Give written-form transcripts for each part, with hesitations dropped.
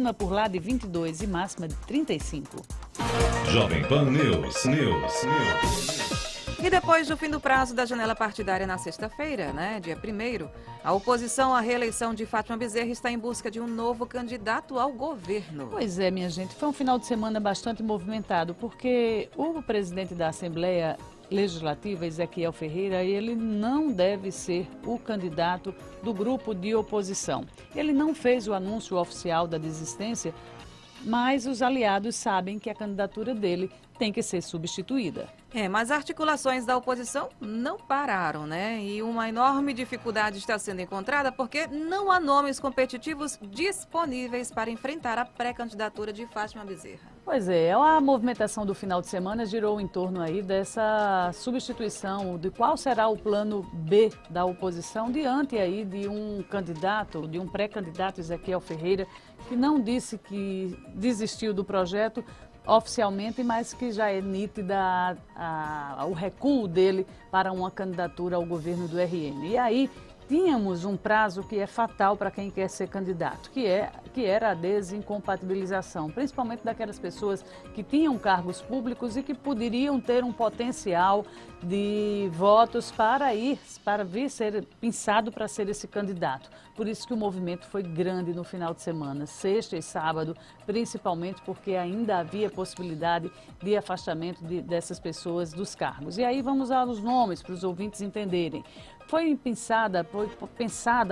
mínima por lá de 22 e máxima de 35. Jovem Pan News. E depois do fim do prazo da janela partidária na sexta-feira, dia 1º, a oposição à reeleição de Fátima Bezerra está em busca de um novo candidato ao governo. Pois é, minha gente, foi um final de semana bastante movimentado, porque o presidente da Assembleia Legislativa, Ezequiel Ferreira, ele não deve ser o candidato do grupo de oposição. Ele não fez o anúncio oficial da desistência, mas os aliados sabem que a candidatura dele tem que ser substituída. Mas articulações da oposição não pararam, E uma enorme dificuldade está sendo encontrada porque não há nomes competitivos disponíveis para enfrentar a pré-candidatura de Fátima Bezerra. Pois é, a movimentação do final de semana girou em torno aí dessa substituição, de qual será o plano B da oposição diante aí de um candidato, de um pré-candidato, Ezequiel Ferreira, que não disse que desistiu do projeto oficialmente, mas que já é nítida o recuo dele para uma candidatura ao governo do RN. E aí tínhamos um prazo que é fatal para quem quer ser candidato, que era a desincompatibilização, principalmente daquelas pessoas que tinham cargos públicos e que poderiam ter um potencial de votos para vir ser pensado para ser esse candidato. Por isso que o movimento foi grande no final de semana, sexta e sábado, principalmente porque ainda havia possibilidade de afastamento dessas pessoas dos cargos. E aí vamos aos nomes para os ouvintes entenderem. Foi pensada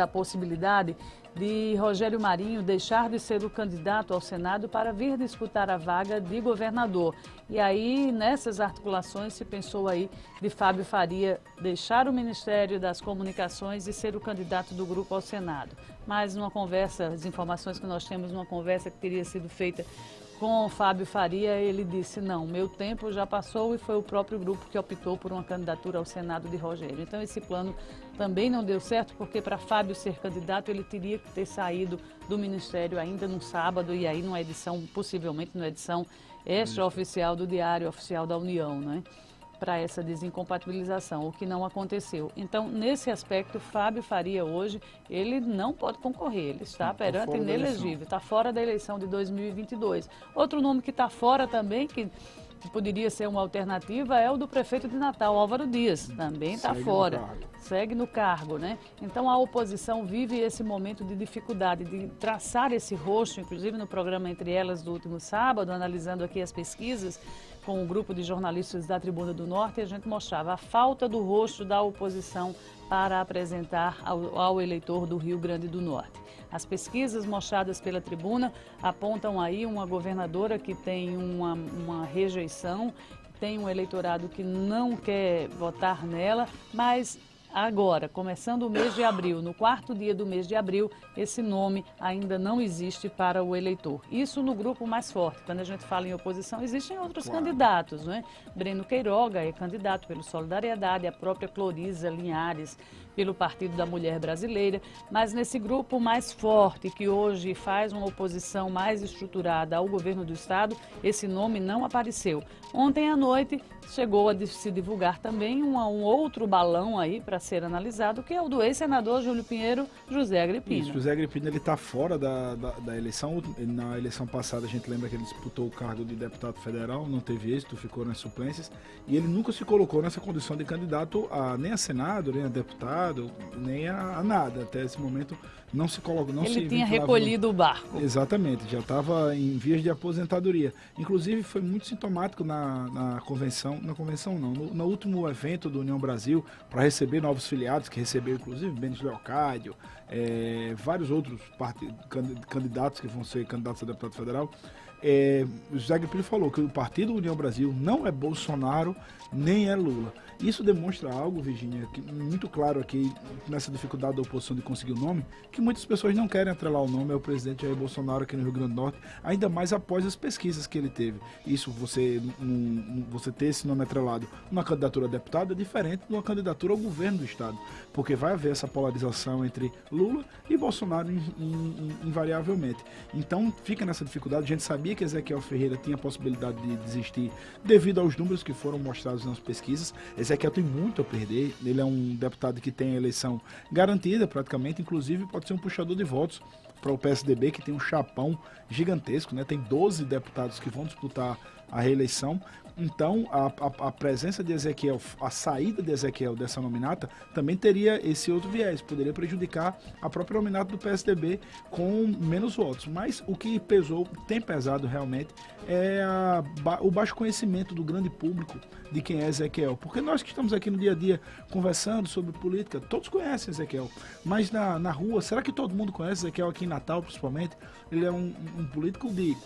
a possibilidade de Rogério Marinho deixar de ser o candidato ao Senado para vir disputar a vaga de governador. E aí, nessas articulações, se pensou aí de Fábio Faria deixar o Ministério das Comunicações e ser o candidato do grupo ao Senado. Mas numa conversa, as informações que nós temos, numa conversa que teria sido feita com o Fábio Faria, ele disse, não, meu tempo já passou, e foi o próprio grupo que optou por uma candidatura ao Senado de Rogério. Então esse plano também não deu certo, porque para Fábio ser candidato ele teria que ter saído do Ministério ainda no sábado, e aí numa edição, possivelmente numa edição extraoficial do Diário Oficial da União, para essa desincompatibilização, o que não aconteceu. Então, nesse aspecto, Fábio Faria hoje, ele não pode concorrer, ele está perante inelegível, está fora da eleição de 2022. Outro nome que está fora também, que poderia ser uma alternativa, é o do prefeito de Natal, Álvaro Dias, também está fora, segue no cargo, Então a oposição vive esse momento de dificuldade de traçar esse rosto, inclusive no programa Entre Elas do último sábado, analisando aqui as pesquisas com um grupo de jornalistas da Tribuna do Norte, a gente mostrava a falta do rosto da oposição para apresentar ao eleitor do Rio Grande do Norte. As pesquisas mostradas pela Tribuna apontam aí uma governadora que tem uma rejeição, tem um eleitorado que não quer votar nela, mas agora, começando o mês de abril, no quarto dia do mês de abril, esse nome ainda não existe para o eleitor. Isso no grupo mais forte. Quando a gente fala em oposição, existem outros candidatos, Breno Queiroga é candidato pelo Solidariedade, a própria Cloriza Linhares pelo Partido da Mulher Brasileira, mas nesse grupo mais forte, que hoje faz uma oposição mais estruturada ao governo do Estado, esse nome não apareceu. Ontem à noite chegou a se divulgar também um outro balão aí para ser analisado, que é o do ex-senador Júlio Pinheiro, José Agripino. Isso, José Agripino, ele está fora da eleição. Na eleição passada a gente lembra que ele disputou o cargo de deputado federal, não teve êxito, ficou nas suplências, e ele nunca se colocou nessa condição de candidato nem a Senado, nem a deputado, nem a nada. Até esse momento não se colocou. Ele tinha recolhido o barco. Exatamente, já estava em vias de aposentadoria. Inclusive foi muito sintomático no último evento do União Brasil, para receber novos filiados, que recebeu inclusive Benis Leocádio, vários outros candidatos que vão ser candidatos a deputado federal. O José Agripino falou que o Partido União Brasil não é Bolsonaro nem é Lula. Isso demonstra algo, Virgínia, muito claro aqui nessa dificuldade da oposição de conseguir o nome, que muitas pessoas não querem atrelar o nome ao presidente Jair Bolsonaro aqui no Rio Grande do Norte, ainda mais após as pesquisas que ele teve. Isso, você ter esse nome atrelado numa candidatura a deputado é diferente de uma candidatura ao governo do Estado, porque vai haver essa polarização entre Lula e Bolsonaro invariavelmente. Então fica nessa dificuldade. A gente sabia que Ezequiel Ferreira tinha a possibilidade de desistir devido aos números que foram mostrados nas pesquisas. Ezequiel tem muito a perder, ele é um deputado que tem a eleição garantida praticamente, inclusive pode ser um puxador de votos para o PSDB, que tem um chapão gigantesco, né? Tem 12 deputados que vão disputar a reeleição. Então, a presença de Ezequiel, a saída de Ezequiel dessa nominata, também teria esse outro viés, poderia prejudicar a própria nominata do PSDB com menos votos. Mas o que tem pesado realmente, é o baixo conhecimento do grande público de quem é Ezequiel. Porque nós que estamos aqui no dia a dia conversando sobre política, todos conhecem Ezequiel. Mas na rua, será que todo mundo conhece Ezequiel aqui em Natal, principalmente? Ele é um político de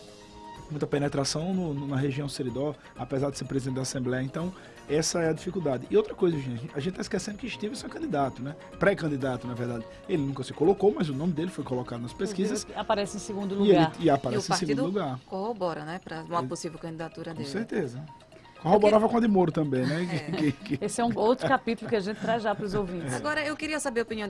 muita penetração na região Seridó, apesar de ser presidente da Assembleia. Então, essa é a dificuldade. E outra coisa, gente, a gente está esquecendo que Stevenson é candidato, né? Pré-candidato, na verdade. Ele nunca se colocou, mas o nome dele foi colocado nas pesquisas. Aparece em segundo lugar. E aparece em segundo lugar. Corrobora, né? Para uma possível candidatura dele. Com certeza. Corroborava com a de Moro também, né? Esse é um outro capítulo que a gente traz já para os ouvintes. Agora, eu queria saber a opinião